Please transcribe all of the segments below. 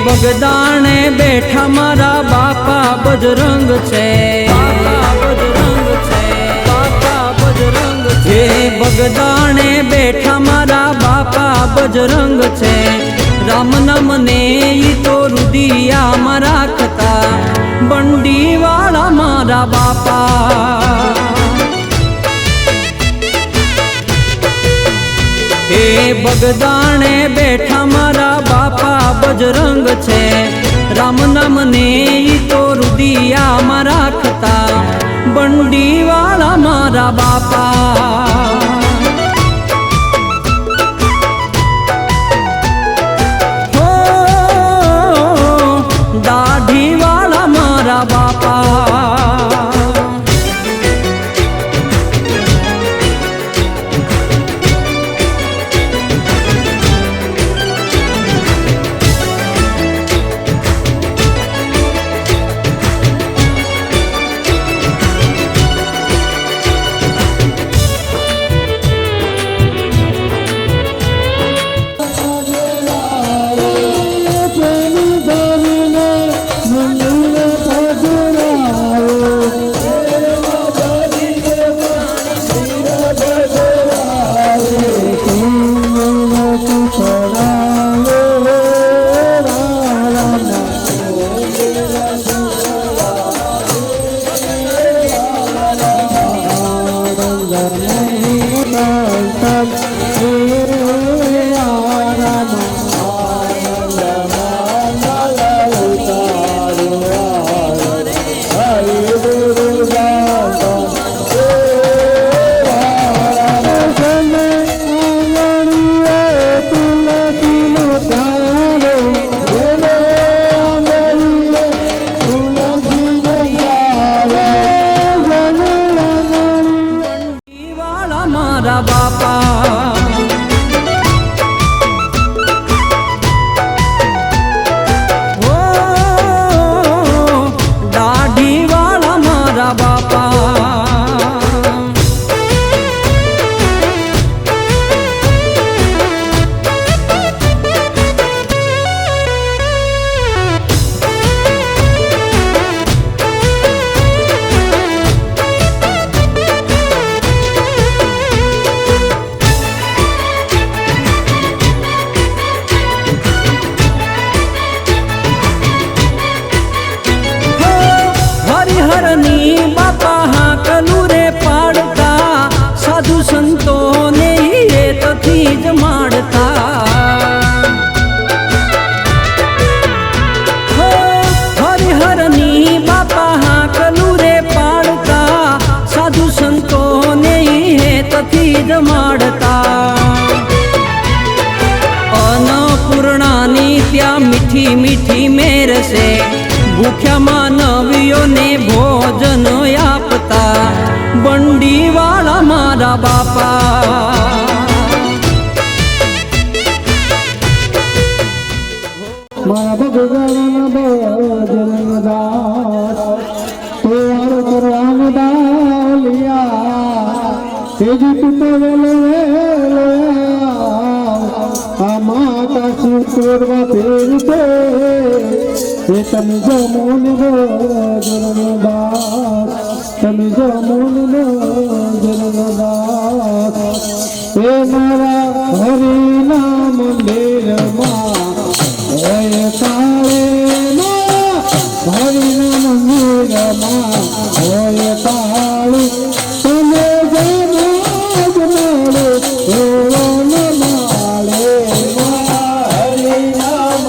બગદાણે બેઠા મારા બાપા બજરંગ છે, બાપા બજરંગ છે, બાપા બજરંગ છે. બગદાણે બેઠા મારા બાપા બજરંગ છે. રામ નામ ને ઈ તો રુદિયામાં રાખતા બંડી વાળા મારા બાપા. એ બગદાણે બેઠા મારા બાપા બજરંગ છે. રામ નામ ને ઈ તો રુદિયામાં રાખતા બંડી વાળા મારા બાપા. હો દાઢી વાળા મારા બાપા. મારા બાપા. હો દાઢી વાળા મારા બાપા. હરની બાપા હાકલું રે પાડતા સાધુ સંતોને હેતથી જ માડતા. હરિહરની બાપા હાકલું રે પાડતા સાધુ સંતોને હેતથી જ માડતા. અન્નપૂર્ણાની ત્યાં મીઠી મીઠી મેરસે ભૂખ્યા માનવીઓને ભોજન આપતા બંડી વાળા મારા બાપા. મારા ભગવાન ભજન દાસ તોર કરવાન દાલિયા તેજ પિત વેલે આ માતા સુરવા ફેરતે તમે જમોન ભજન દાસ તમે જમોન ભજન દાસ. એ મારા હરિ નામ મેરમાં હોય તારે હરિ નામ મેરમાં હોય તારે તમે જમો જમાડે માળે હરિ નામ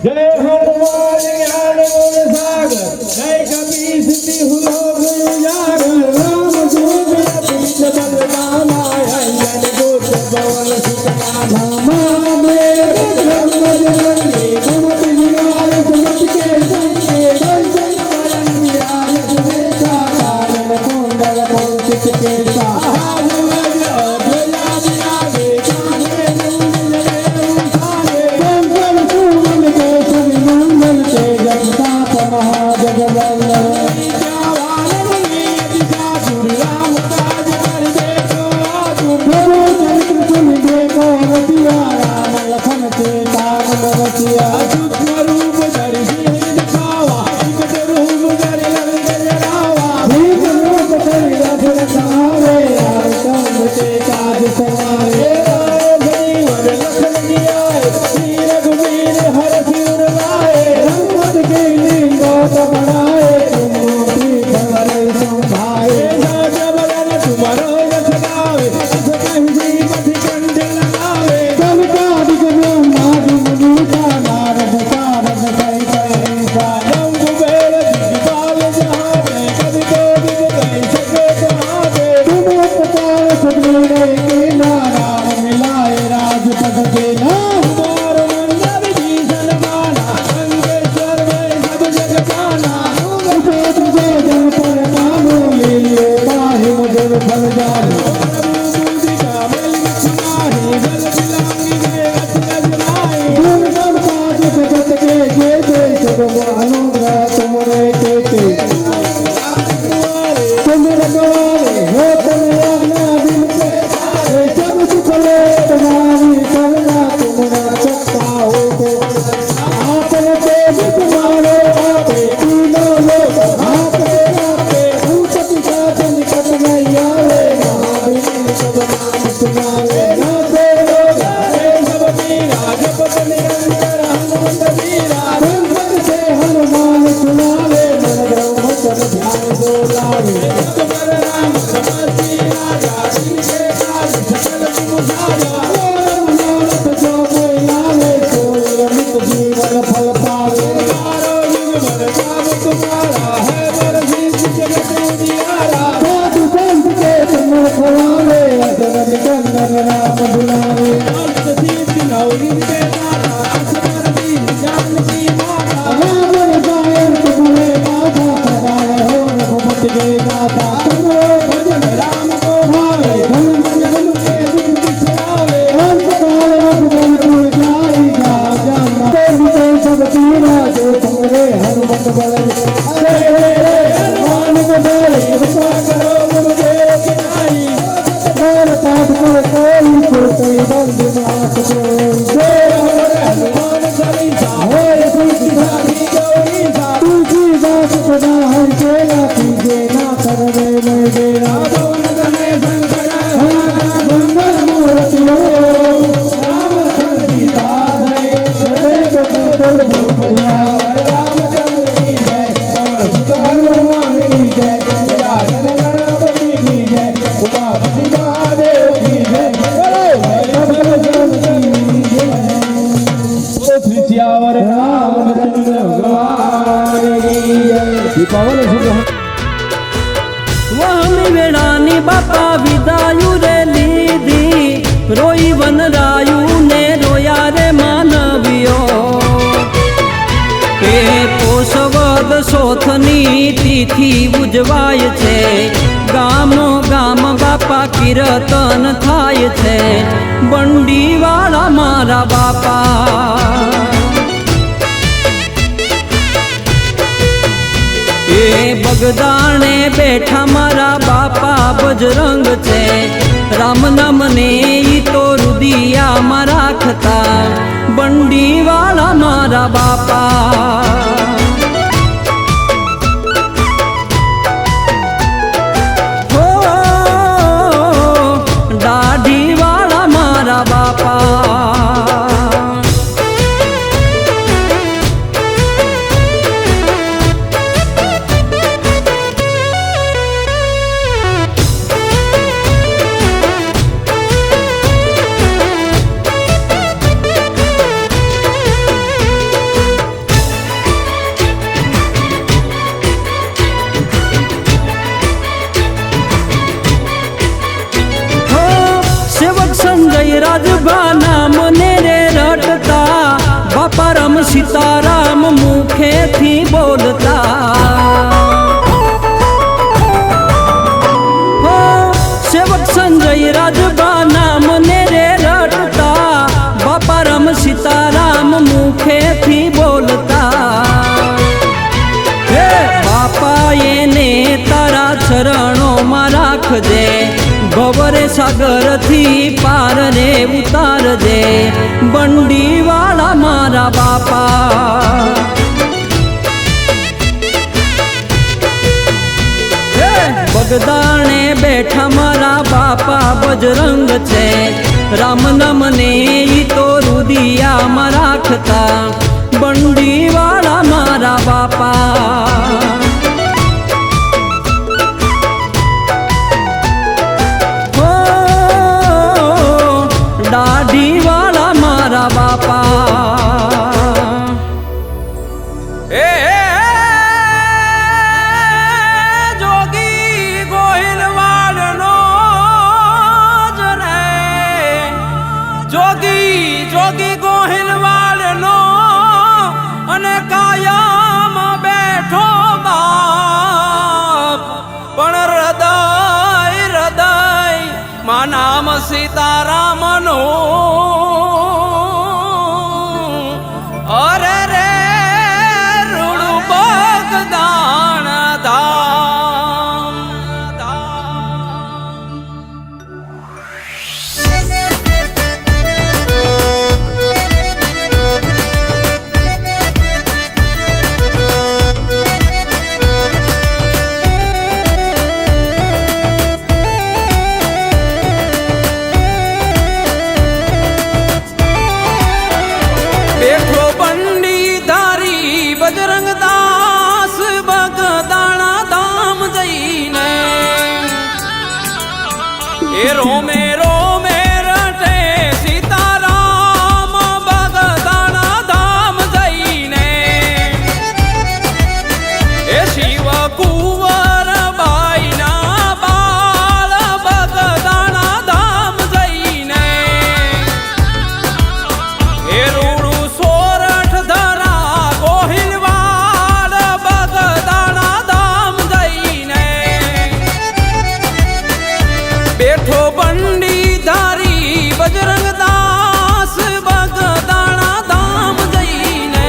जय हनुमान ज्ञान गुण सागर जय कपीस तिहु लोक उजागर राम दूत अतुलित बलवान अंजन दूत पवन सुत नामा मेरे ब्रह्म जगन्नाथ गुमति निवार सुमति के संगे जय जय करन विराज सुरेशा कारण कुंडल कुंचित केसा વામી વેળાની બાપા વિદાયુ રે લીધી રોઈ વનરાયું ને રોયા રે માનવીઓ એ પોષવદ સોથની તિથિ ઉજવાય છે ગામો ગામ બાપા કીર્તન થાય છે બંડીવાળા મારા બાપા એ બગદાણે બેઠા મારા બાપા બજરંગ છે રામ નામને ઈ તો રુદિયામાં રાખતા બંડીવાળા મારા બાપા હો દાઢીવાળા મારા બાપા મુખેથી બોલતા હે બાપા એને તારા ચરણોમાં રાખજે ભવરે સાગરથી પાર રે ઉતારજે બંડીવાળા મારા બાપા બગદાણે બેઠા મારા બાપા બજરંગ છે રામ નામને ઈ તો રુદિયામાં રાખતા બંડીવાળા મારા બાપા હો દાઢીવાળા મારા બાપા જોગી ગોહિલવાડનો અને કાયમ બેઠો બાપ પણ હૃદય મા નામ સીતારામનો અરે રે રૂડું બગદાણ ધામ બેઠો બંડી ધારી બજરંગ દાસ બગદાણા ધામ જઈને એ રોમે રોમે રટે સીતારામ બગદાણા ધામ જઈને એ શિવ કુંવર બાઈના બાળ બગદાણા ધામ જઈને એ રૂડું સોરઠ ધરા ગોહિલવાડ બગદાણા ધામ જઈને બેઠો બંડી ધારી બજરંગ દાસ બગદાણા ધામ જઈને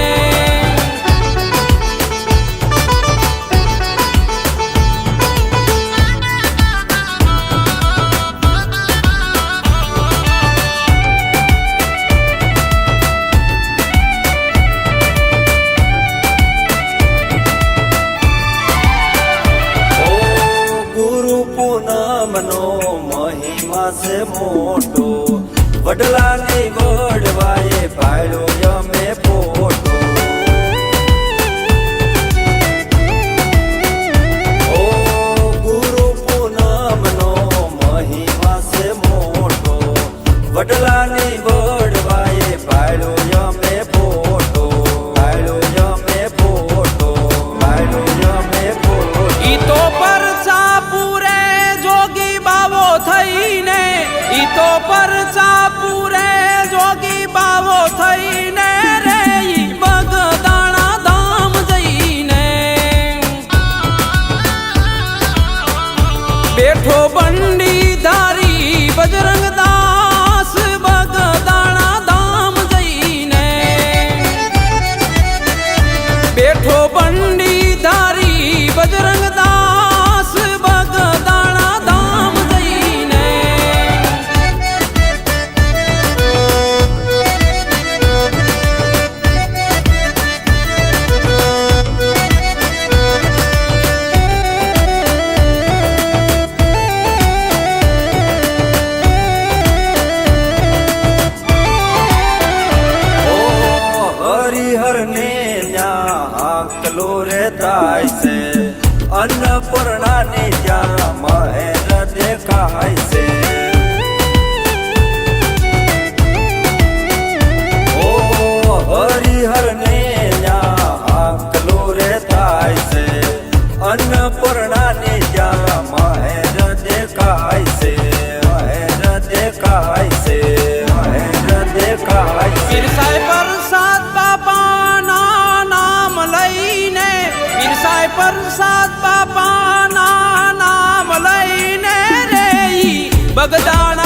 ગુરુ પૂનમનો મહિમા છે મોટો વડલાની વડવાએ પાડ્યો યમે ફોટો ઓ ગુરુ પૂનમનો મહિમા છે મોટો વડલાની વડવાએ પાડ્યો યમે ફોટો પાડ્યો યમે ફોટો પાડ્યો યમે ફોટો ઈ તો પરચા પૂરે જોગી બાવો થઈને ઈ તો પરચા પૂરે જોગી બાવો થઈને રે ઈ બગદાણા ધામ જઈને બેઠો બંડી ધારી બજરંગ દાસ બગદાણા ધામ જઈને બેઠો બંડી ધારી બજરંગ દાસ બગદાણા ધામ જઈને હરિહર ને ન્યા આકલો રે થાય છે અન્નપૂર્ણા ને ત્યાં મહેર દેખાય છે ઓ હરિહર ને ન્યા આકલો રે થાય છે અન્નપૂર્ણા ને ત્યાં મહેર દેખાય છે મહેર દેખાય છે મહેર દેખાય છે પીરસાય પ્રસાદ બાપાના નામ લઈને પીરસાય પ્રસાદ બાપાના નામ લઈને રે ઈ બગદાણા